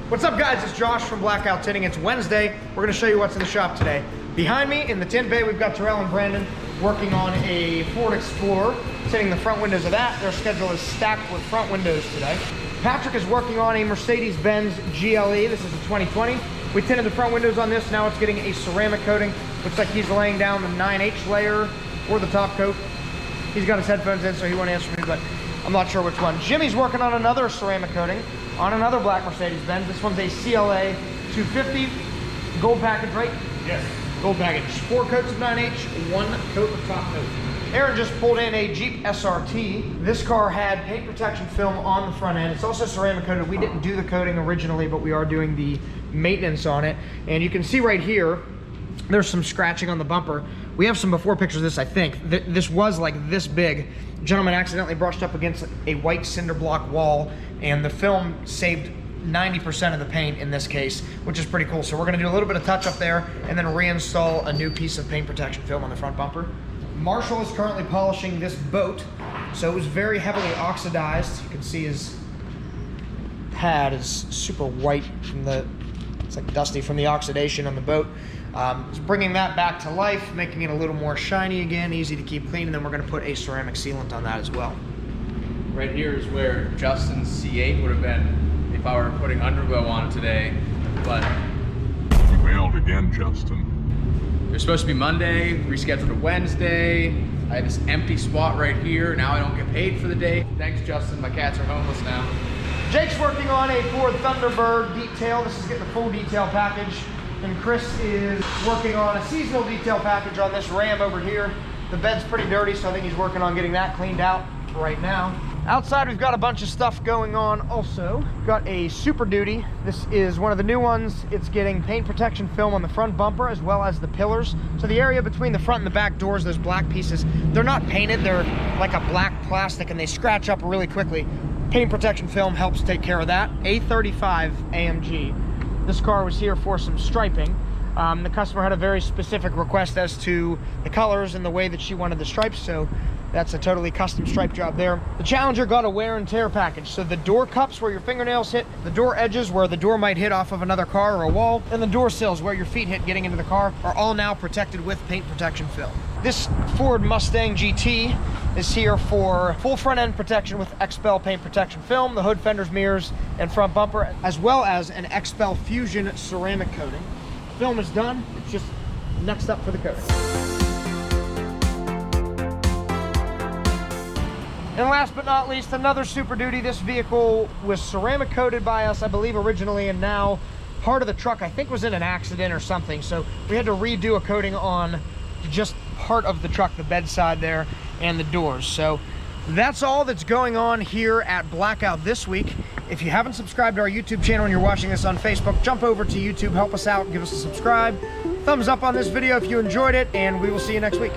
What's up guys, it's Josh from Blackout Tinting. It's Wednesday. We're gonna show you what's in the shop today. Behind me in the tint bay, we've got Terrell and Brandon working on a Ford Explorer, tinting the front windows of that. Their schedule is stacked with front windows today. Patrick is working on a Mercedes-Benz GLE. This is a 2020. We tinted the front windows on this. Now it's getting a ceramic coating. Looks like he's laying down the 9H layer or the top coat. He's got his headphones in, so he won't answer me, but I'm not sure which one. Jimmy's working on another ceramic coating on another black Mercedes-Benz. This one's a CLA 250. Gold package, right? Yes. Gold package. 4 coats of 9H, 1 coat of top coat. Aaron just pulled in a Jeep SRT. This car had paint protection film on the front end. It's also ceramic coated. We didn't do the coating originally, but we are doing the maintenance on it. And you can see right here, there's some scratching on the bumper. We have some before pictures of this, I think. This was like this big. The gentleman accidentally brushed up against a white cinder block wall, and the film saved 90% of the paint in this case, which is pretty cool. So we're gonna do a little bit of touch up there and then reinstall a new piece of paint protection film on the front bumper. Marshall is currently polishing this boat. So it was very heavily oxidized. You can see his pad is super white from it's like dusty from the oxidation on the boat. It's bringing that back to life, making it a little more shiny again, easy to keep clean, and then we're gonna put a ceramic sealant on that as well. Right here is where Justin's C8 would have been if I were putting underglow on it today, but you failed again, Justin. It was supposed to be Monday, rescheduled to Wednesday. I had this empty spot right here. Now I don't get paid for the day. Thanks, Justin. My cats are homeless now. Jake's working on a Ford Thunderbird detail. This is getting the full detail package. And Chris is working on a seasonal detail package on this Ram over here. The bed's pretty dirty, so I think he's working on getting that cleaned out right now. Outside, we've got a bunch of stuff going on also. We've got a Super Duty. This is one of the new ones. It's getting paint protection film on the front bumper as well as the pillars. So the area between the front and the back doors, those black pieces, they're not painted. They're like a black plastic and they scratch up really quickly. Paint protection film helps take care of that. A35 AMG. This car was here for some striping. The customer had a very specific request as to the colors and the way that she wanted the stripes, so that's a totally custom stripe job there. The Challenger got a wear and tear package, so the door cups where your fingernails hit, the door edges where the door might hit off of another car or a wall, and the door sills where your feet hit getting into the car are all now protected with paint protection film. This Ford Mustang GT is here for full front end protection with XPEL paint protection film, the hood, fenders, mirrors, and front bumper, as well as an XPEL Fusion ceramic coating. Film is done, it's just next up for the coating. And last but not least, another Super Duty. This vehicle was ceramic coated by us, I believe originally, and now part of the truck, I think, was in an accident or something. So we had to redo a coating on just part of the truck, the bedside there, and the doors. So that's all that's going on here at Blackout this week. If you haven't subscribed to our YouTube channel and you're watching this on Facebook, jump over to YouTube, help us out, give us a subscribe. Thumbs up on this video if you enjoyed it, and we will see you next week.